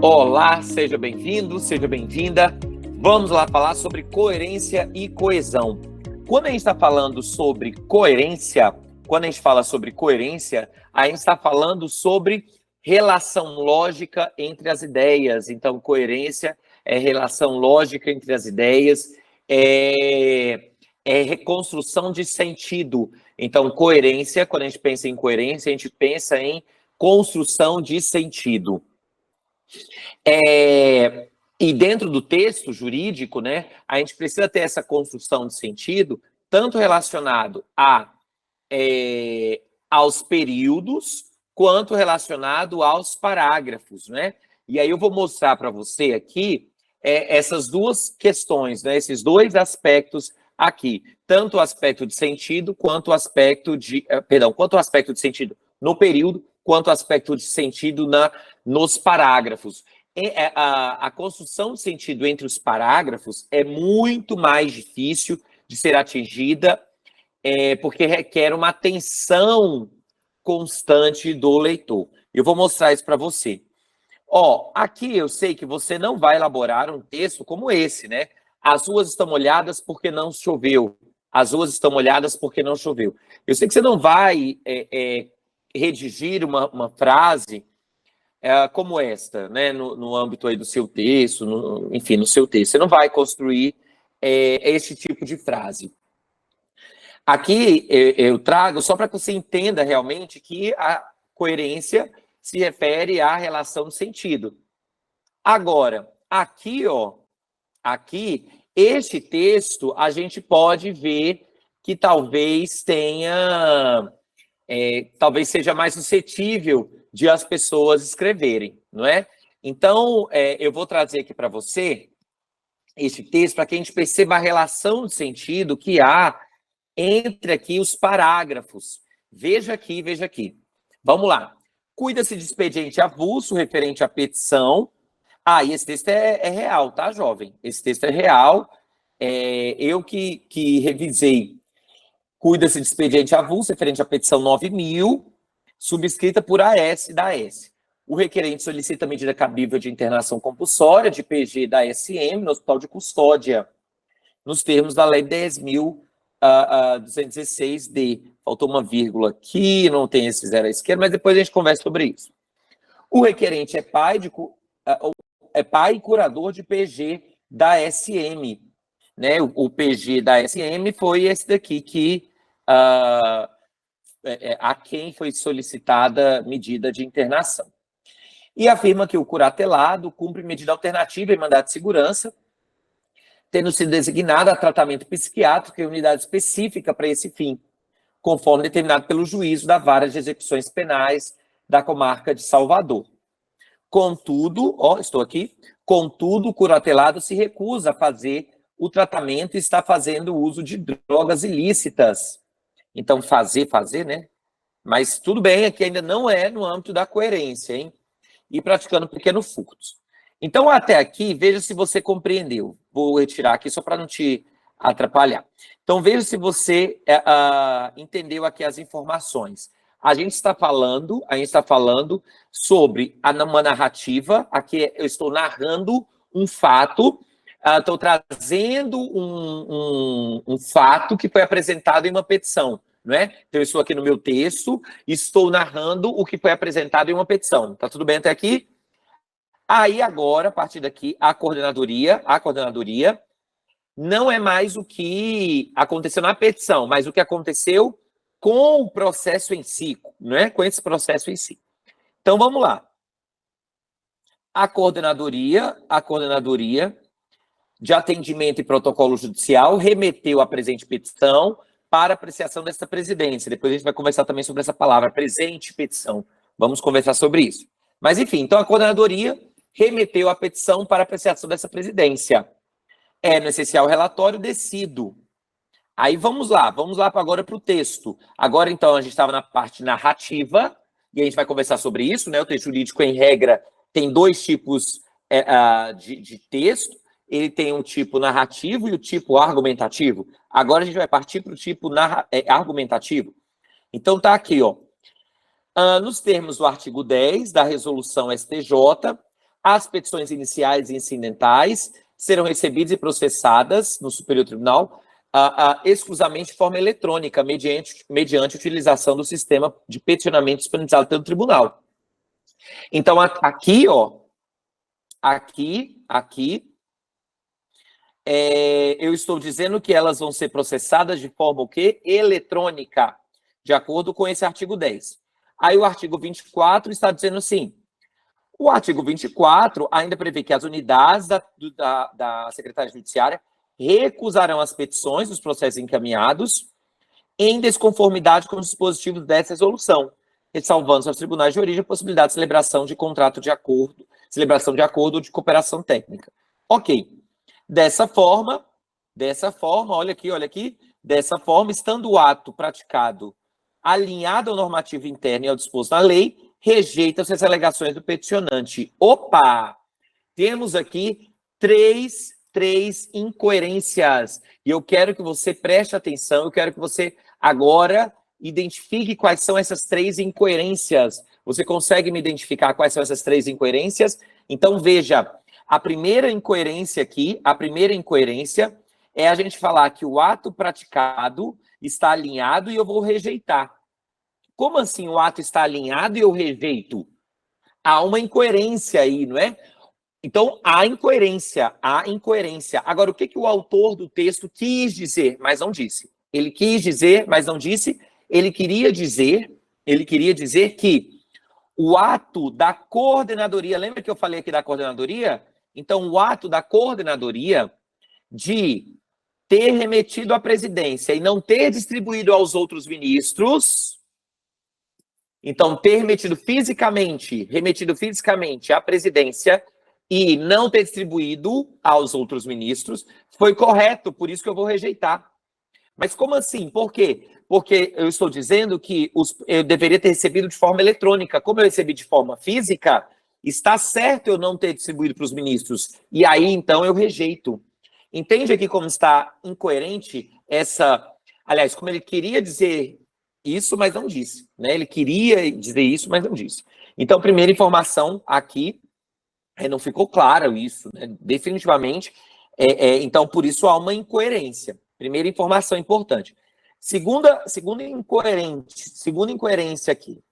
Olá, seja bem-vindo, seja bem-vinda. Vamos lá falar sobre coerência e coesão. Quando a gente está falando sobre coerência, a gente está falando sobre relação lógica entre as ideias. Então, coerência é relação lógica entre as ideias, é reconstrução de sentido. Então, coerência, quando a gente pensa em coerência, a gente pensa em construção de sentido. E dentro do texto jurídico, né, a gente precisa ter essa construção de sentido, tanto relacionado aos períodos, quanto relacionado aos parágrafos, né? E aí eu vou mostrar para você aqui essas duas questões, né, esses dois aspectos aqui, tanto o aspecto de sentido, quanto o aspecto de, quanto o aspecto de sentido no período, quanto o aspecto de sentido nos parágrafos. A construção de sentido entre os parágrafos é muito mais difícil de ser atingida, porque requer uma atenção constante do leitor. Eu vou mostrar isso para você. Aqui eu sei que você não vai elaborar um texto como esse, né? As ruas estão molhadas porque não choveu. As ruas estão molhadas porque não choveu. Eu sei que você não vai redigir uma frase como esta, né, no âmbito aí do seu texto, enfim, no seu texto. Você não vai construir esse tipo de frase. Aqui eu trago só para que você entenda realmente que a coerência se refere à relação de sentido. Agora, aqui, este texto, a gente pode ver que talvez talvez seja mais suscetível de as pessoas escreverem, não é? Então, eu vou trazer aqui para você esse texto para que a gente perceba a relação de sentido que há entre aqui os parágrafos. Veja aqui, veja aqui. Vamos lá. Cuida-se de expediente avulso referente à petição. E esse texto é real, tá, jovem? Esse texto é real. Eu que revisei. Cuida-se de expediente avulso referente à petição 9.000, subscrita por AS da AS. O requerente solicita medida cabível de internação compulsória de PG da SM no Hospital de Custódia, nos termos da Lei 10.216-D. Faltou uma vírgula aqui, não tem esse zero à esquerda, mas depois a gente conversa sobre isso. O requerente é pai e curador de PG da SM. Né? O PG da SM foi esse daqui que a quem foi solicitada medida de internação. E afirma que o curatelado cumpre medida alternativa em mandado de segurança, tendo sido designado a tratamento psiquiátrico em unidade específica para esse fim, conforme determinado pelo juízo da Vara de Execuções Penais da comarca de Salvador. Contudo, estou aqui, contudo, o curatelado se recusa a fazer o tratamento e está fazendo uso de drogas ilícitas. Então, fazer, né? Mas tudo bem, aqui ainda não é no âmbito da coerência, hein? E praticando pequenos furtos. Então, até aqui, veja se você compreendeu. Vou retirar aqui só para não te atrapalhar. Então, veja se você entendeu aqui as informações. A gente está falando sobre uma narrativa. Aqui eu estou narrando um fato. Estou trazendo um fato que foi apresentado em uma petição, não é? Então, eu estou aqui no meu texto, estou narrando o que foi apresentado em uma petição. Tá tudo bem até aqui? Aí, agora, a partir daqui, a coordenadoria não é mais o que aconteceu na petição, mas o que aconteceu com o processo em si, não é? Com esse processo em si. Então, vamos lá. A coordenadoria de atendimento e protocolo judicial remeteu a presente petição para apreciação desta presidência. Depois a gente vai conversar também sobre essa palavra, presente petição. Vamos conversar sobre isso. Mas, enfim, então a coordenadoria remeteu a petição para apreciação dessa presidência. É no essencial relatório decido. Aí vamos lá agora para o texto. Agora, então, a gente estava na parte narrativa, e a gente vai conversar sobre isso, né? O texto jurídico, em regra, tem dois tipos de texto. Ele tem um tipo narrativo e o tipo argumentativo. Agora a gente vai partir para o tipo argumentativo. Então tá aqui, nos termos do artigo 10 da resolução STJ, as petições iniciais e incidentais serão recebidas e processadas no Superior Tribunal exclusivamente de forma eletrônica, mediante utilização do sistema de peticionamento disponibilizado pelo tribunal. Então, aqui, ó, aqui, eu estou dizendo que elas vão ser processadas de forma o quê? Eletrônica, de acordo com esse artigo 10. Aí o artigo 24 está dizendo assim, o artigo 24 ainda prevê que as unidades da Secretaria Judiciária recusarão as petições dos processos encaminhados em desconformidade com os dispositivos dessa resolução, ressalvando aos tribunais de origem a possibilidade de celebração de contrato de acordo, celebração de acordo ou de cooperação técnica. Ok. Dessa forma, olha aqui, dessa forma, estando o ato praticado alinhado ao normativo interno e ao disposto na lei, rejeita-se as alegações do peticionante. Opa! Temos aqui três incoerências. E eu quero que você preste atenção, eu quero que você agora identifique quais são essas 3 incoerências. Você consegue me identificar quais são essas 3 incoerências? Então, veja, a primeira incoerência aqui, é a gente falar que o ato praticado está alinhado e eu vou rejeitar. Como assim o ato está alinhado e eu rejeito? Há uma incoerência aí, não é? Então, há incoerência. Agora, o que o autor do texto quis dizer, mas não disse? Ele quis dizer, mas não disse. Ele queria dizer que o ato da coordenadoria, lembra que eu falei aqui da coordenadoria? Então, o ato da coordenadoria de ter remetido à presidência e não ter distribuído aos outros ministros, então, ter remetido fisicamente à presidência e não ter distribuído aos outros ministros, foi correto, por isso que eu vou rejeitar. Mas como assim? Por quê? Porque eu estou dizendo que eu deveria ter recebido de forma eletrônica. Como eu recebi de forma física, está certo eu não ter distribuído para os ministros. E aí, então, eu rejeito. Entende aqui como está incoerente essa... Aliás, como ele queria dizer isso, mas não disse, né? Ele queria dizer isso, mas não disse. Então, primeira informação aqui, não ficou claro isso, né? Definitivamente. Então, por isso há uma incoerência. Primeira informação importante. Segunda incoerência aqui.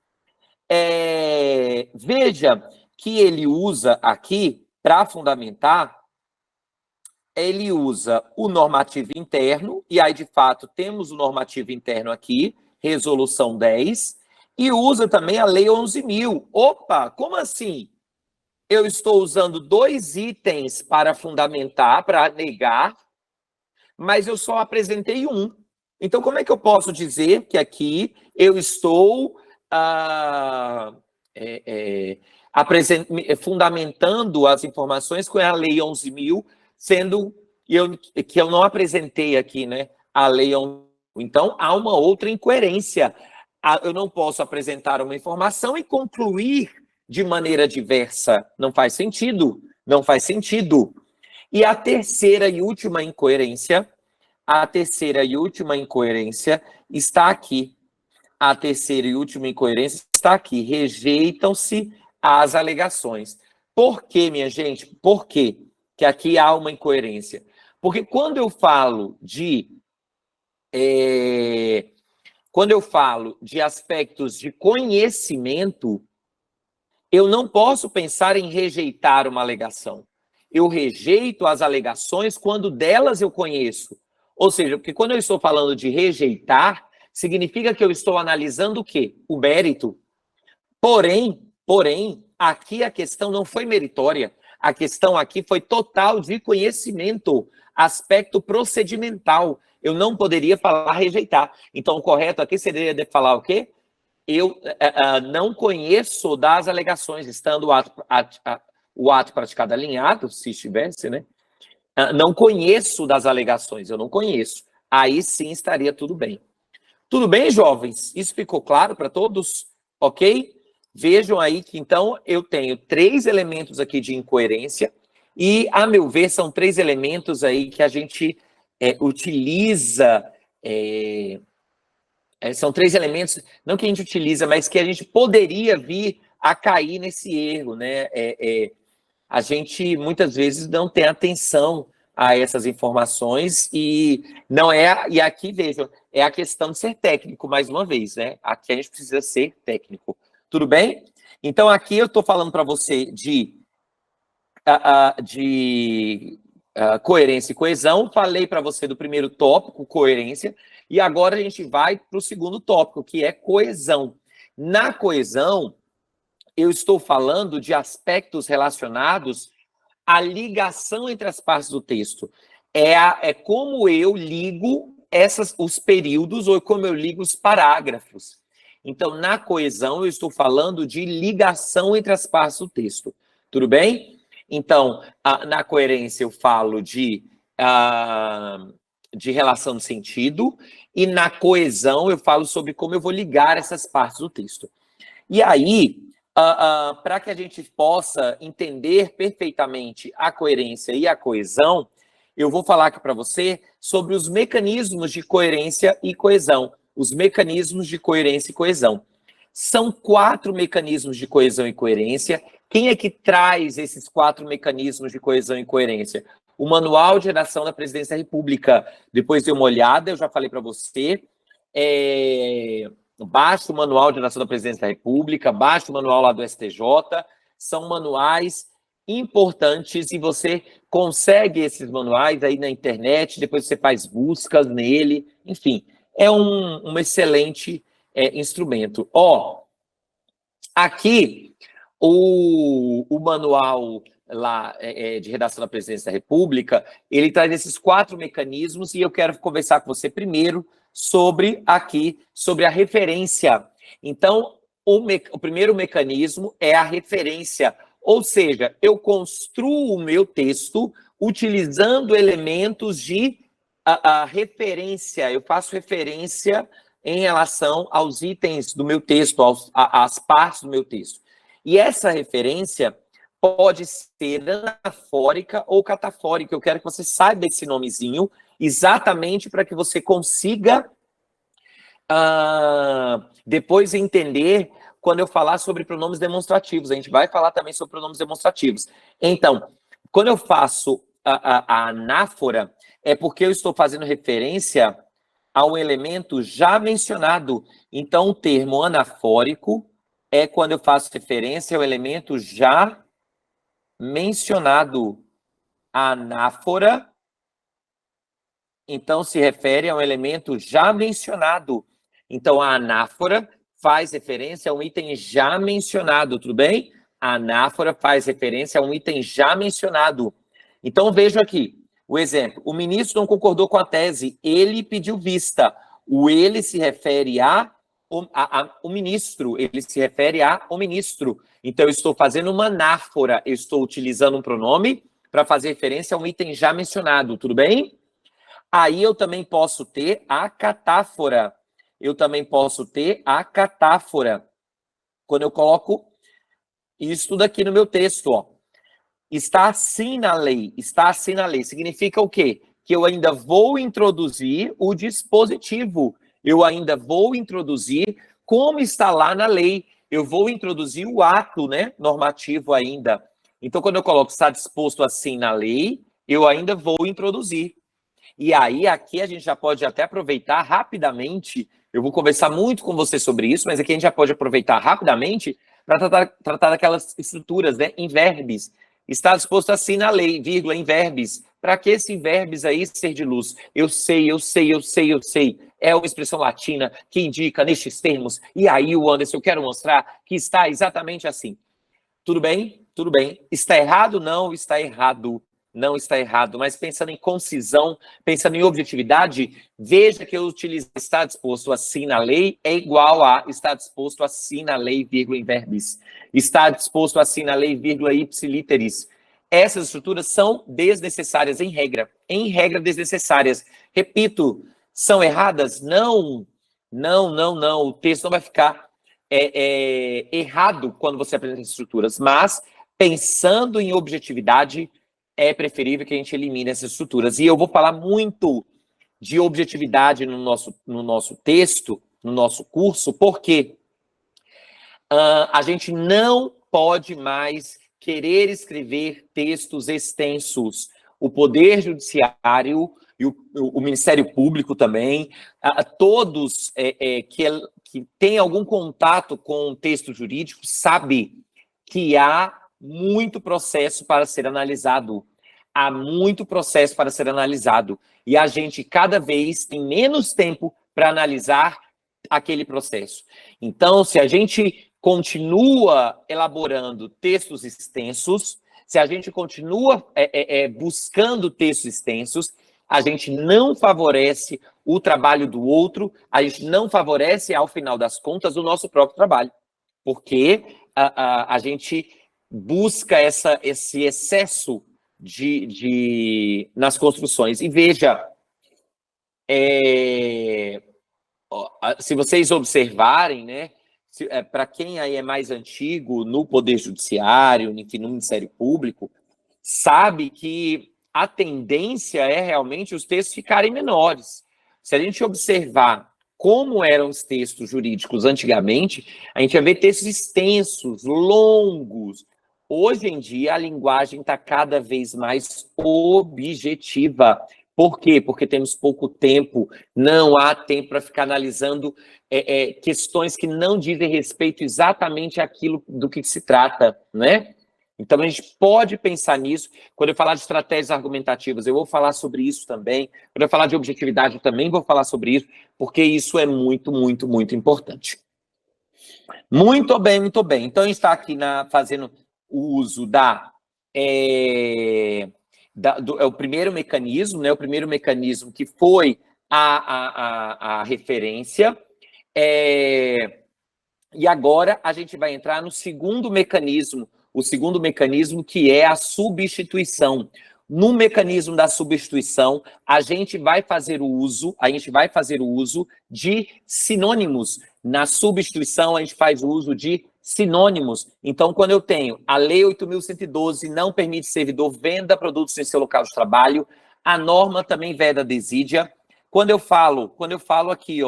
Veja que ele usa aqui, para fundamentar, ele usa o normativo interno, e aí, de fato, temos o normativo interno aqui, resolução 10, e usa também a lei 11.000. Opa, como assim? Eu estou usando 2 itens para fundamentar, para negar, mas eu só apresentei um. Então, como é que eu posso dizer que aqui eu estou fundamentando as informações com a lei 11.000, sendo que eu não apresentei aqui, né, a lei 11.000. Então, há uma outra incoerência. Eu não posso apresentar uma informação e concluir de maneira diversa. Não faz sentido. E a terceira e última incoerência está aqui. Rejeitam-se as alegações. Por quê, minha gente? Por quê que aqui há uma incoerência? Porque quando eu falo de aspectos de conhecimento, eu não posso pensar em rejeitar uma alegação. Eu rejeito as alegações quando delas eu conheço. Ou seja, porque quando eu estou falando de rejeitar, significa que eu estou analisando o quê? O mérito. Porém, aqui a questão não foi meritória. A questão aqui foi total de conhecimento, aspecto procedimental. Eu não poderia falar rejeitar. Então, o correto aqui seria de falar o quê? Eu não conheço das alegações, estando o ato praticado alinhado, se estivesse, né? Não conheço das alegações, eu não conheço. Aí sim estaria tudo bem. Tudo bem, jovens? Isso ficou claro para todos? Ok? Vejam aí que, então, eu tenho 3 elementos aqui de incoerência e, a meu ver, são 3 elementos aí que a gente utiliza... são 3 elementos, não que a gente utiliza, mas que a gente poderia vir a cair nesse erro, né? a gente muitas vezes não tem atenção a essas informações e não é, e aqui vejam, é a questão de ser técnico, mais uma vez, né? Aqui a gente precisa ser técnico. Tudo bem? Então aqui eu estou falando para você de coerência e coesão, falei para você do primeiro tópico, coerência, e agora a gente vai para o segundo tópico, que é coesão. Na coesão, eu estou falando de aspectos relacionados à ligação entre as partes do texto. É como eu ligo os períodos ou como eu ligo os parágrafos. Então, na coesão, eu estou falando de ligação entre as partes do texto. Tudo bem? Então, na coerência, eu falo de relação de sentido, e na coesão, eu falo sobre como eu vou ligar essas partes do texto. E aí, para que a gente possa entender perfeitamente a coerência e a coesão, eu vou falar aqui para você sobre os mecanismos de coerência e coesão. Os mecanismos de coerência e coesão. São 4 mecanismos de coesão e coerência. Quem é que traz esses 4 mecanismos de coesão e coerência? O Manual de Redação da Presidência da República. Depois dê uma olhada, eu já falei para você. Baixa o Manual de Redação da Presidência da República, baixa o manual lá do STJ. São manuais importantes e você consegue esses manuais aí na internet, depois você faz buscas nele, enfim, é um excelente instrumento. Aqui, o manual lá de redação da Presidência da República, ele traz esses 4 mecanismos e eu quero conversar com você primeiro sobre a referência. Então, o primeiro mecanismo é a referência, ou seja, eu construo o meu texto utilizando elementos de referência, eu faço referência em relação aos itens do meu texto, às partes do meu texto. E essa referência pode ser anafórica ou catafórica. Eu quero que você saiba esse nomezinho, exatamente para que você consiga depois entender quando eu falar sobre pronomes demonstrativos. A gente vai falar também sobre pronomes demonstrativos. Então, quando eu faço a anáfora, é porque eu estou fazendo referência a um elemento já mencionado. Então, o termo anafórico é quando eu faço referência ao elemento já mencionado. A anáfora, então, se refere a um elemento já mencionado. Então, a anáfora faz referência a um item já mencionado, tudo bem? A anáfora faz referência a um item já mencionado. Então, vejo aqui o exemplo. O ministro não concordou com a tese, ele pediu vista. O ele se refere o ministro, ele se refere ao ministro. Então, eu estou fazendo uma anáfora, eu estou utilizando um pronome para fazer referência a um item já mencionado, tudo bem? Aí eu também posso ter a catáfora. Quando eu coloco isso daqui no meu texto, Está assim na lei. Está assim na lei. Significa o quê? Que eu ainda vou introduzir o dispositivo. Eu ainda vou introduzir como está lá na lei. Eu vou introduzir o ato, né, normativo ainda. Então, quando eu coloco está disposto assim na lei, eu ainda vou introduzir. E aí, aqui a gente já pode até aproveitar rapidamente, eu vou conversar muito com você sobre isso, mas aqui a gente já pode aproveitar rapidamente para tratar daquelas estruturas, né, em verbes. Está disposto assim na lei, vírgula, em verbes. Para que esse verbes aí ser de luz? Eu sei. É uma expressão latina que indica nestes termos. E aí, Anderson, eu quero mostrar que está exatamente assim. Tudo bem? Tudo bem. Está errado? Não está errado. Não está errado. Mas pensando em concisão, pensando em objetividade, veja que eu utilizo está disposto assim na lei é igual a está disposto assim na lei, vírgula, em verbis. Está disposto assim na lei, vírgula, ipsiliteris. Essas estruturas são desnecessárias em regra. Em regra, desnecessárias. Repito, são erradas? Não. O texto não vai ficar errado quando você apresenta estruturas, mas pensando em objetividade, é preferível que a gente elimine essas estruturas. E eu vou falar muito de objetividade no nosso texto, no nosso curso, porque a gente não pode mais querer escrever textos extensos. O Poder Judiciário e o Ministério Público também, todos que têm algum contato com o texto jurídico, sabem que há muito processo para ser analisado. Há muito processo para ser analisado. E a gente, cada vez, tem menos tempo para analisar aquele processo. Então, se a gente continua elaborando textos extensos, se a gente continua buscando textos extensos, a gente não favorece o trabalho do outro, a gente não favorece, ao final das contas, o nosso próprio trabalho, porque a gente busca esse excesso nas construções. E veja, se vocês observarem, né, para quem aí é mais antigo no Poder Judiciário, no Ministério Público, sabe que a tendência é realmente os textos ficarem menores. Se a gente observar como eram os textos jurídicos antigamente, a gente vai ver textos extensos, longos. Hoje em dia, a linguagem está cada vez mais objetiva. Por quê? Porque temos pouco tempo, não há tempo para ficar analisando questões que não dizem respeito exatamente àquilo do que se trata, né? Então, a gente pode pensar nisso. Quando eu falar de estratégias argumentativas, eu vou falar sobre isso também. Quando eu falar de objetividade, eu também vou falar sobre isso, porque isso é muito, muito, muito importante. Muito bem, muito bem. Então, a gente está aqui fazendo o uso o primeiro mecanismo, né? O primeiro mecanismo que foi a referência. E agora a gente vai entrar no segundo mecanismo, o segundo mecanismo, que é a substituição. No mecanismo da substituição, a gente vai fazer o uso de sinônimos. Na substituição, a gente faz o uso de sinônimos. Então, quando eu tenho a Lei 8.112 não permite servidor venda produtos em seu local de trabalho, a norma também veda desídia. Quando eu falo aqui,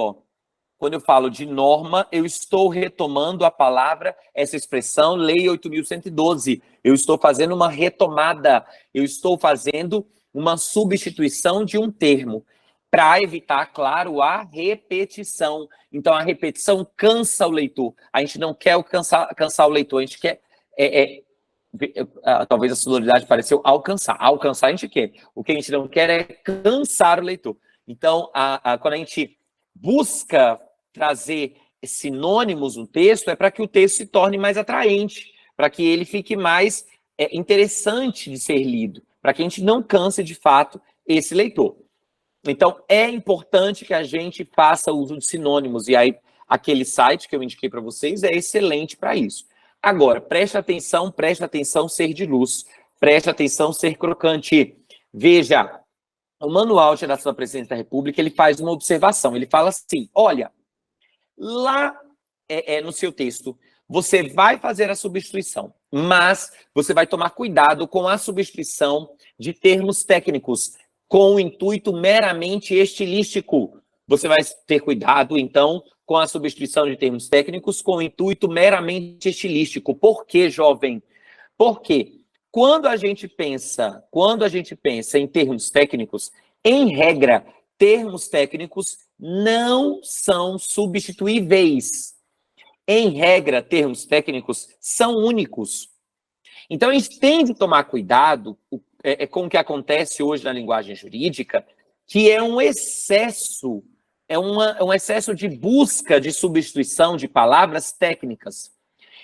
quando eu falo de norma, eu estou retomando a palavra, essa expressão, Lei 8.112. Eu estou fazendo uma retomada, eu estou fazendo uma substituição de um termo, para evitar, claro, a repetição. Então, a repetição cansa o leitor. A gente não quer cansar o leitor, a gente quer... talvez a sonoridade pareceu alcançar. Alcançar a gente quer. O que a gente não quer é cansar o leitor. Então, quando a gente busca trazer sinônimos no texto, é para que o texto se torne mais atraente, para que ele fique mais interessante de ser lido, para que a gente não canse, de fato, esse leitor. Então, é importante que a gente faça uso de sinônimos, e aí aquele site que eu indiquei para vocês é excelente para isso. Agora, preste atenção, ser de luz, preste atenção, ser crocante. Veja, o Manual de Redação da Presidência da República, ele faz uma observação, ele fala assim, olha, lá no seu texto, você vai fazer a substituição, mas você vai tomar cuidado com a substituição de termos técnicos, com o intuito meramente estilístico. Você vai ter cuidado, então, com a substituição de termos técnicos, com o intuito meramente estilístico. Por quê, jovem? Porque quando a gente pensa em termos técnicos, em regra, termos técnicos não são substituíveis. Em regra, termos técnicos são únicos. Então, a gente tem de tomar cuidado com o que acontece hoje na linguagem jurídica, que é um excesso, um excesso de busca de substituição de palavras técnicas.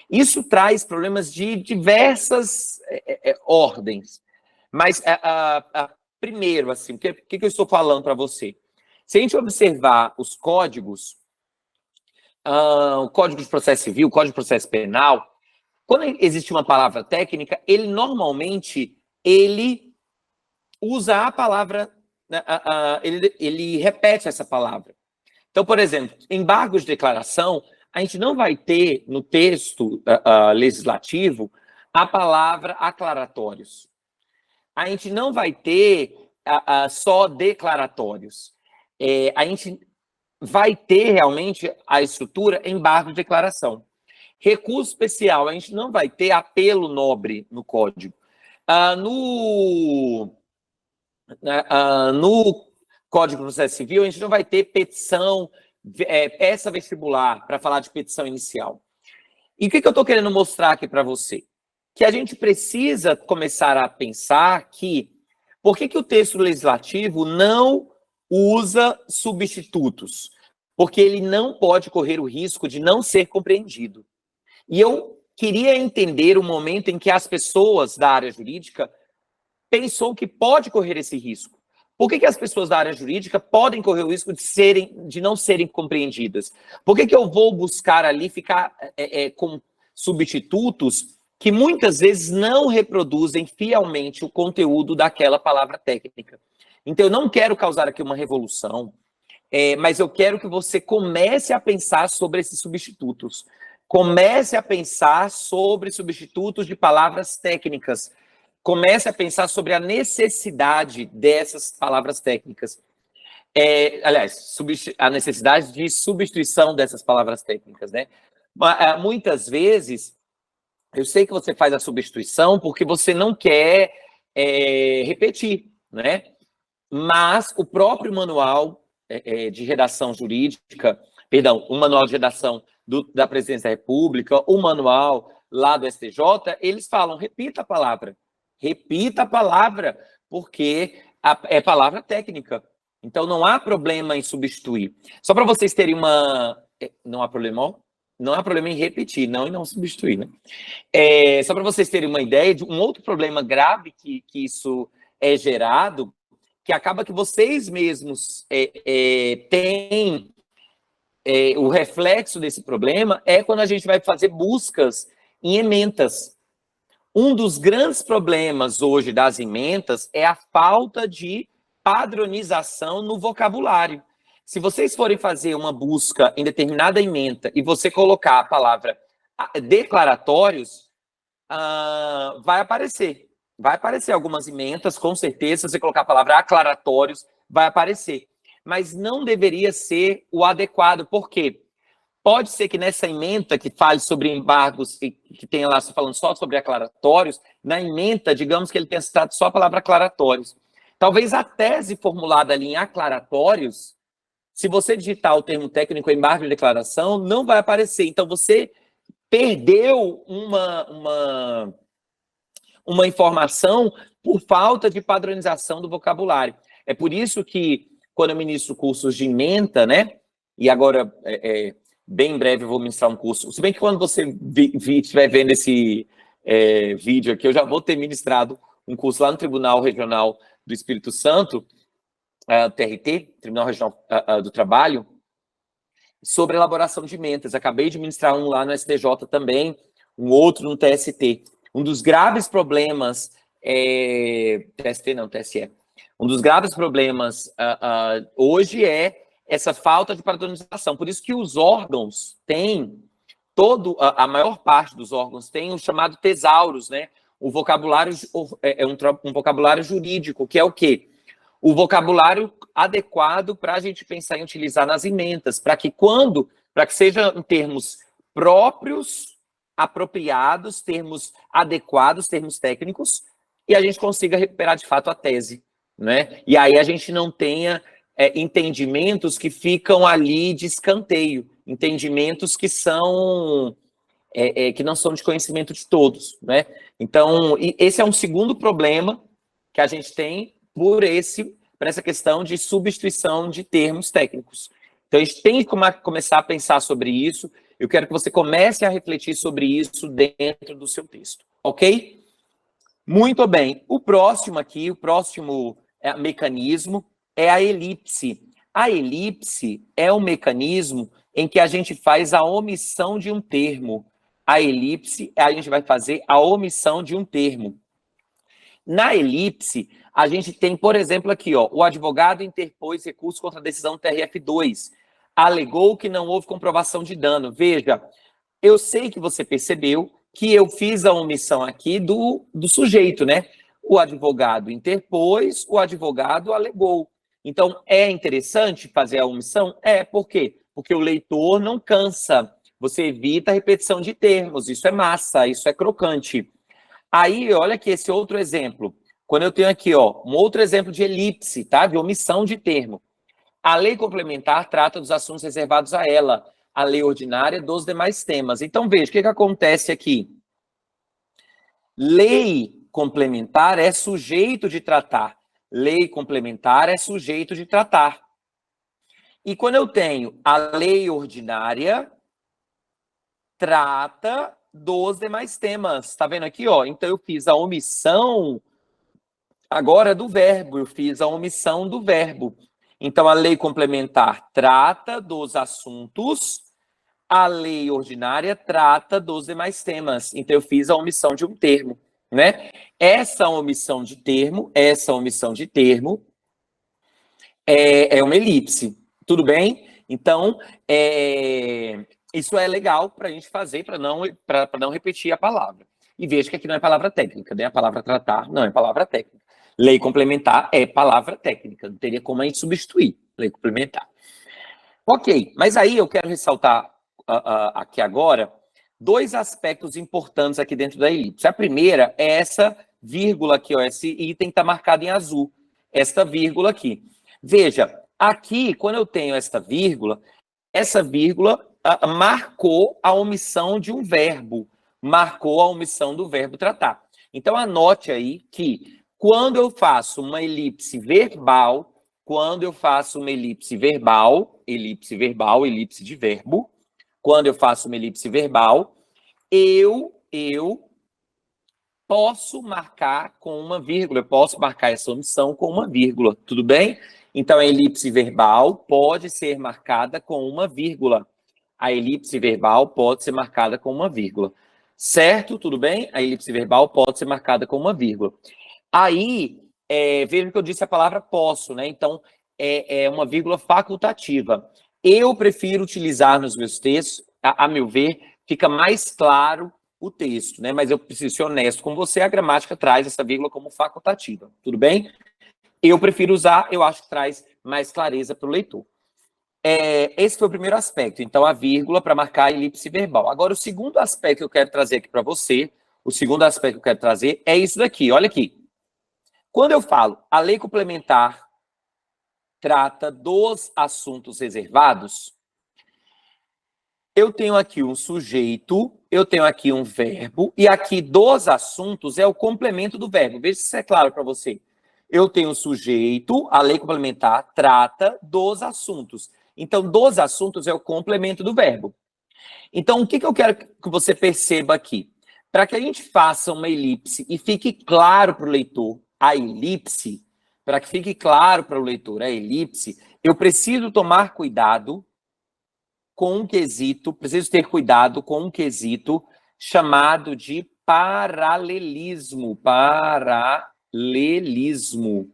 Isso traz problemas de diversas ordens. Mas, primeiro, assim, o que eu estou falando para você? Se a gente observar os códigos, o Código de Processo Civil, o Código de Processo Penal, quando existe uma palavra técnica, ele normalmente usa a palavra, ele repete essa palavra. Então, por exemplo, embargos de declaração, a gente não vai ter no texto legislativo a palavra aclaratórios. A gente não vai ter só declaratórios. A gente vai ter realmente a estrutura embargo de declaração. Recurso especial, a gente não vai ter apelo nobre no código. No Código do Processo Civil, a gente não vai ter petição, peça vestibular, para falar de petição inicial. E o que eu estou querendo mostrar aqui para você? Que a gente precisa começar a pensar que por que o texto legislativo não usa substitutos? Porque ele não pode correr o risco de não ser compreendido. E eu queria entender o momento em que as pessoas da área jurídica pensam que pode correr esse risco. Por que as pessoas da área jurídica podem correr o risco de não serem compreendidas? Por que eu vou buscar ali ficar com substitutos que muitas vezes não reproduzem fielmente o conteúdo daquela palavra técnica? Então, eu não quero causar aqui uma revolução, mas eu quero que você comece a pensar sobre esses substitutos. Comece a pensar sobre substitutos de palavras técnicas. Comece a pensar sobre a necessidade dessas palavras técnicas. Aliás, a necessidade de substituição dessas palavras técnicas, né? Muitas vezes, eu sei que você faz a substituição porque você não quer repetir, né? Mas o próprio manual de redação jurídica, perdão, o manual de redação da Presidência da República, o manual lá do STJ, eles falam, repita a palavra. Repita a palavra, porque é palavra técnica. Então, não há problema em substituir. Só para vocês terem uma... Não há problema em repetir, não em não substituir, né? Só para vocês terem uma ideia de um outro problema grave que isso é gerado, que acaba que vocês mesmos têm o reflexo desse problema, é quando a gente vai fazer buscas em ementas. Um dos grandes problemas hoje das ementas é a falta de padronização no vocabulário. Se vocês forem fazer uma busca em determinada ementa e você colocar a palavra declaratórios, vai aparecer. Vai aparecer algumas ementas, com certeza. Se você colocar a palavra aclaratórios, vai aparecer. Mas não deveria ser o adequado. Por quê? Pode ser que nessa ementa que fale sobre embargos e que tenha lá falando só sobre aclaratórios, na ementa, digamos que ele tenha citado só a palavra aclaratórios. Talvez a tese formulada ali em aclaratórios, se você digitar o termo técnico embargo de declaração, não vai aparecer. Então, você perdeu uma informação por falta de padronização do vocabulário. É por isso que, quando eu ministro cursos de ementa, né, e agora... bem em breve eu vou ministrar um curso. Se bem que quando você estiver vendo esse vídeo aqui, eu já vou ter ministrado um curso lá no Tribunal Regional do Espírito Santo, TRT, Tribunal Regional do Trabalho, sobre elaboração de ementas. Acabei de ministrar um lá no STJ também, um outro no TST. Um dos graves problemas... TST não, TSE. Um dos graves problemas hoje é essa falta de padronização. Por isso que os órgãos têm, a maior parte dos órgãos tem o chamado tesauros, né? O vocabulário um vocabulário jurídico, que é o quê? O vocabulário adequado para a gente pensar em utilizar nas ementas, para que seja em termos próprios, apropriados, termos adequados, termos técnicos, e a gente consiga recuperar de fato a tese, né? E aí a gente não tenha entendimentos que ficam ali de escanteio, entendimentos que não são de conhecimento de todos, né? Então, esse é um segundo problema que a gente tem por essa questão de substituição de termos técnicos. Então, a gente tem que começar a pensar sobre isso. Eu quero que você comece a refletir sobre isso dentro do seu texto, ok? Muito bem. O próximo mecanismo é a elipse. A elipse é um mecanismo em que a gente faz a omissão de um termo. A elipse, a gente vai fazer a omissão de um termo. Na elipse, a gente tem, por exemplo, aqui, ó, o advogado interpôs recurso contra a decisão do TRF2. Alegou que não houve comprovação de dano. Veja, eu sei que você percebeu que eu fiz a omissão aqui do sujeito, né? O advogado interpôs, o advogado alegou. Então, é interessante fazer a omissão? Por quê? Porque o leitor não cansa Você evita a repetição de termos. Isso é massa, isso é crocante. Aí, olha aqui esse outro exemplo. Quando eu tenho aqui, ó, um outro exemplo de elipse, tá? De omissão de termo. A lei complementar trata dos assuntos reservados a ela. A lei ordinária dos demais temas. Então, veja, o que acontece aqui? Lei complementar é sujeito de tratar. Lei complementar é sujeito de tratar. E quando eu tenho a lei ordinária, trata dos demais temas. Tá vendo aqui, ó? Então eu fiz a omissão agora do verbo, eu fiz a omissão do verbo. Então a lei complementar trata dos assuntos, a lei ordinária trata dos demais temas. Então eu fiz a omissão de um termo, né? Essa omissão de termo é uma elipse. Tudo bem? Então, isso é legal para a gente fazer, para não repetir a palavra. E veja que aqui não é palavra técnica, né? A palavra tratar não é palavra técnica. Lei complementar é palavra técnica, não teria como a gente substituir lei complementar. Ok, mas aí eu quero ressaltar aqui agora dois aspectos importantes aqui dentro da elipse. A primeira é essa vírgula aqui, ó, esse item está marcado em azul, esta vírgula aqui. Veja, aqui, quando eu tenho essa vírgula marcou a omissão de um verbo, marcou a omissão do verbo tratar. Então, anote aí que quando eu faço uma elipse verbal, elipse de verbo, quando eu faço uma elipse verbal, eu posso marcar com uma vírgula, eu posso marcar essa omissão com uma vírgula, tudo bem? Então, a elipse verbal pode ser marcada com uma vírgula. A elipse verbal pode ser marcada com uma vírgula. Certo? Tudo bem? A elipse verbal pode ser marcada com uma vírgula. Aí, veja que eu disse a palavra posso, né? Então, é uma vírgula facultativa. Eu prefiro utilizar nos meus textos, a meu ver, fica mais claro o texto, né? Mas eu preciso ser honesto com você, a gramática traz essa vírgula como facultativa, tudo bem? Eu prefiro usar, eu acho que traz mais clareza para o leitor. Esse foi o primeiro aspecto, então a vírgula para marcar a elipse verbal. Agora, o segundo aspecto que eu quero trazer aqui para você, é isso daqui, olha aqui. Quando eu falo a lei complementar trata dos assuntos reservados, eu tenho aqui um sujeito, eu tenho aqui um verbo, e aqui dos assuntos é o complemento do verbo. Veja se isso é claro para você. Eu tenho um sujeito, a lei complementar trata dos assuntos. Então, dos assuntos é o complemento do verbo. Então, o que eu quero que você perceba aqui? Para que a gente faça uma elipse e fique claro para o leitor a elipse, para que fique claro para o leitor a elipse, eu preciso tomar cuidado com um quesito, preciso ter cuidado com um quesito chamado de paralelismo. Paralelismo.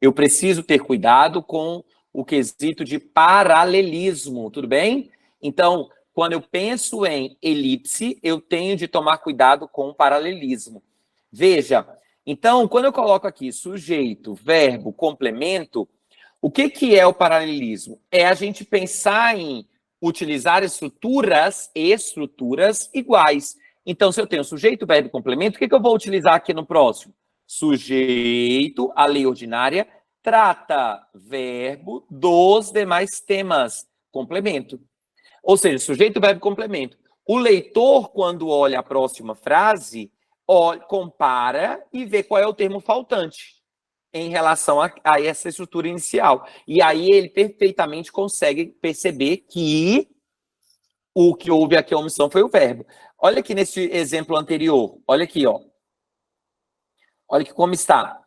Eu preciso ter cuidado com o quesito de paralelismo, tudo bem? Então, quando eu penso em elipse, eu tenho de tomar cuidado com o paralelismo. Veja, então, quando eu coloco aqui sujeito, verbo, complemento, o que é o paralelismo? É a gente pensar em utilizar estruturas iguais. Então, se eu tenho sujeito, verbo e complemento, o que eu vou utilizar aqui no próximo? Sujeito, a lei ordinária, trata verbo dos demais temas, complemento. Ou seja, sujeito, verbo e complemento. O leitor, quando olha a próxima frase, compara e vê qual é o termo faltante em relação a essa estrutura inicial. E aí ele perfeitamente consegue perceber que o que houve aqui a omissão foi o verbo. Olha aqui nesse exemplo anterior. Olha aqui, ó. Olha aqui como está.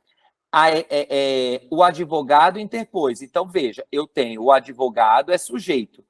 O advogado interpôs. Então, veja, eu tenho o advogado é sujeito.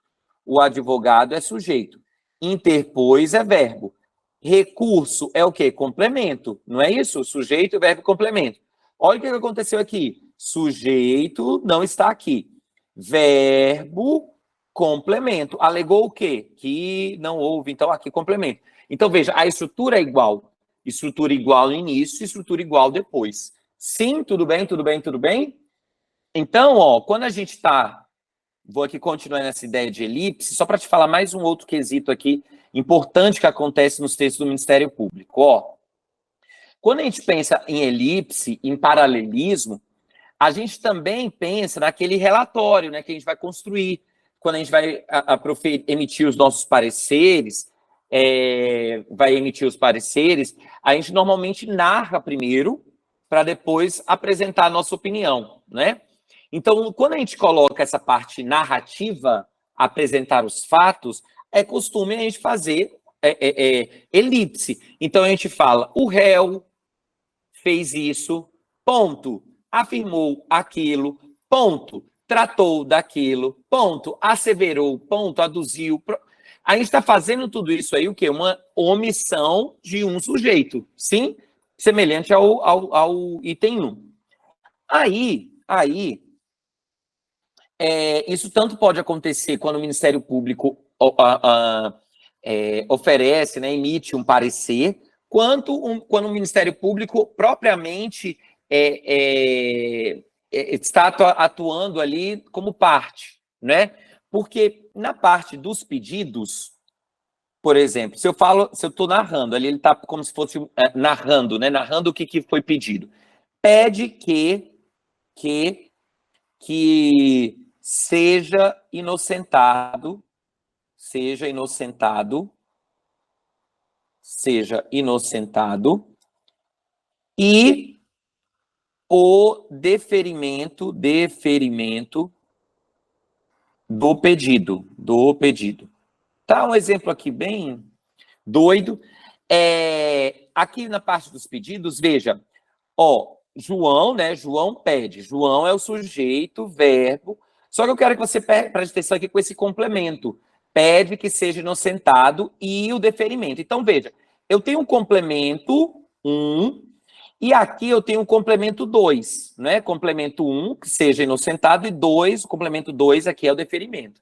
O advogado é sujeito. Interpôs é verbo. Recurso é o quê? Complemento. Não é isso? Sujeito, verbo, complemento. Olha o que aconteceu aqui. Sujeito não está aqui. Verbo, complemento. Alegou o quê? Que não houve. Então, aqui, complemento. Então, veja, a estrutura é igual. Estrutura igual no início, estrutura igual depois. Sim, tudo bem, tudo bem, tudo bem? Então, ó, quando a gente está vou aqui continuar nessa ideia de elipse, só para te falar mais um outro quesito aqui importante que acontece nos textos do Ministério Público. Ó, quando a gente pensa em elipse, em paralelismo, a gente também pensa naquele relatório, né, que a gente vai construir, quando a gente vai emitir os nossos pareceres, a gente normalmente narra primeiro, para depois apresentar a nossa opinião, né? Então, quando a gente coloca essa parte narrativa, apresentar os fatos, é costume a gente fazer elipse. Então, a gente fala, o réu fez isso, ponto, afirmou aquilo, ponto, tratou daquilo, ponto, asseverou, ponto, aduziu. A gente está fazendo tudo isso aí, o quê? Uma omissão de um sujeito, sim? Semelhante ao item 1. Aí isso tanto pode acontecer quando o Ministério Público oferece, né, emite um parecer, quanto quando o Ministério Público propriamente está atuando ali como parte, né? Porque na parte dos pedidos, por exemplo, se eu estou narrando, ali ele está como se fosse narrando, né? Narrando o que foi pedido. Pede que seja inocentado e o deferimento do pedido. Tá um exemplo aqui bem doido. Aqui na parte dos pedidos, veja, ó, João, né? João pede. João é o sujeito, verbo. Só que eu quero que você preste atenção aqui com esse complemento. Pede que seja inocentado e o deferimento. Então, veja, eu tenho um complemento 1 e aqui eu tenho um complemento 2, né? Complemento 1, que seja inocentado, e 2, o complemento 2 aqui é o deferimento.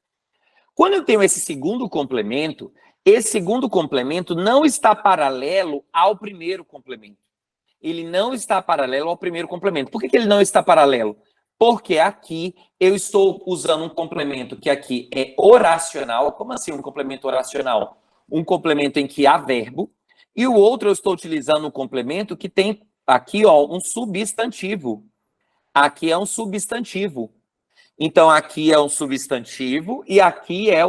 Quando eu tenho esse segundo complemento não está paralelo ao primeiro complemento. Ele não está paralelo ao primeiro complemento. Por que ele não está paralelo? Porque aqui eu estou usando um complemento que aqui é oracional. Como assim um complemento oracional? Um complemento em que há verbo. E o outro eu estou utilizando um complemento que tem aqui, ó, um substantivo. Aqui é um substantivo. Então, aqui é um substantivo e aqui é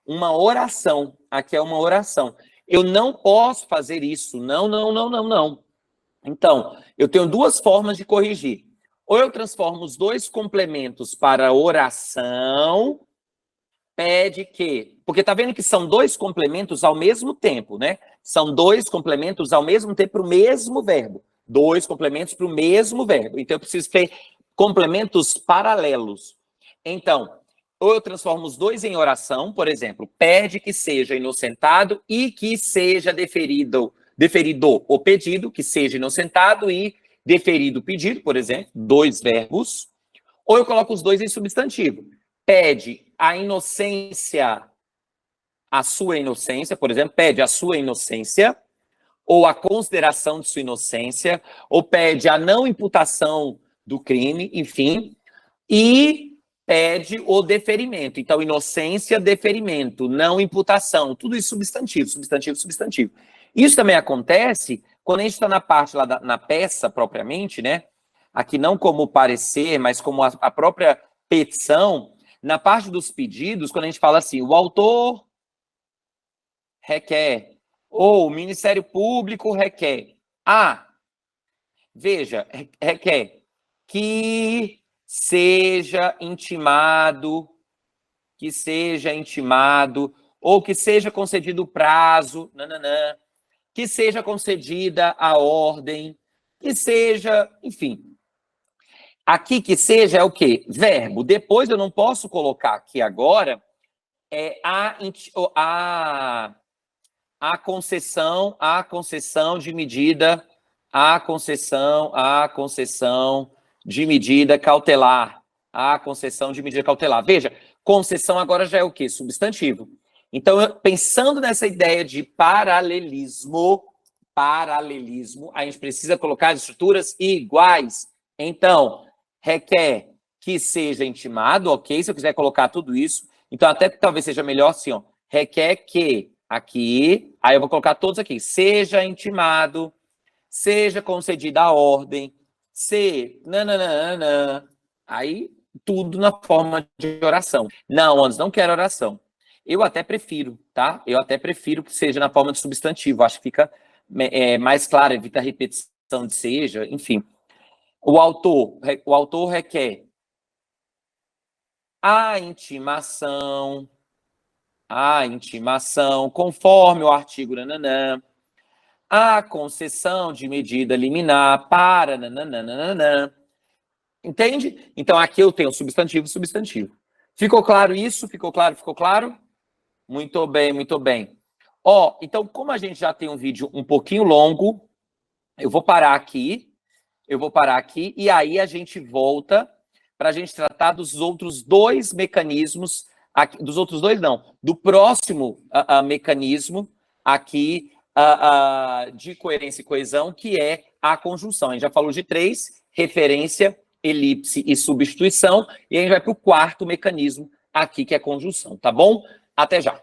uma oração. Aqui é uma oração. Eu não posso fazer isso. Não. Então, eu tenho duas formas de corrigir. Ou eu transformo os dois complementos para oração, pede que... Porque tá vendo que são dois complementos ao mesmo tempo, né? São dois complementos ao mesmo tempo para o mesmo verbo. Dois complementos para o mesmo verbo. Então, eu preciso ter complementos paralelos. Então, ou eu transformo os dois em oração, por exemplo, pede que seja inocentado e que seja deferido o pedido, que seja inocentado e deferido o pedido, por exemplo, dois verbos, ou eu coloco os dois em substantivo. Pede a inocência, a sua inocência, por exemplo, pede a sua inocência, ou a consideração de sua inocência, ou pede a não imputação do crime, enfim, e pede o deferimento. Então, inocência, deferimento, não imputação, tudo isso substantivo. Isso também acontece quando a gente está na parte lá na peça propriamente, né? Aqui não como parecer, mas como a própria petição. Na parte dos pedidos, quando a gente fala assim, o autor requer, ou o Ministério Público requer. Veja, requer que seja intimado, ou que seja concedido o prazo, que seja concedida a ordem, que seja, enfim. Aqui que seja é o quê? Verbo. Depois eu não posso colocar aqui agora a concessão de medida, a concessão de medida cautelar, Veja, concessão agora já é o quê? Substantivo. Então, pensando nessa ideia de paralelismo, a gente precisa colocar as estruturas iguais. Então, requer que seja intimado, ok? Se eu quiser colocar tudo isso, então até talvez seja melhor assim, ó, requer que, aqui, aí eu vou colocar todos aqui, seja intimado, seja concedida a ordem, se, nananana, aí tudo na forma de oração. Não, Anderson, não quero oração. Eu até prefiro, tá? Eu até prefiro que seja na forma de substantivo, acho que fica mais claro, evita a repetição de seja, enfim. O autor requer a intimação, conforme o artigo nananã, a concessão de medida liminar para nananana. Entende? Então, aqui eu tenho substantivo, substantivo. Ficou claro isso? Ficou claro? Ficou claro? Muito bem, muito bem. Ó, então, como a gente já tem um vídeo um pouquinho longo, eu vou parar aqui, e aí a gente volta para a gente tratar dos outros dois mecanismos, aqui, dos outros dois não, do próximo mecanismo aqui de coerência e coesão, que é a conjunção. A gente já falou de 3, referência, elipse e substituição, e a gente vai para o quarto mecanismo aqui, que é conjunção, tá bom? Até já.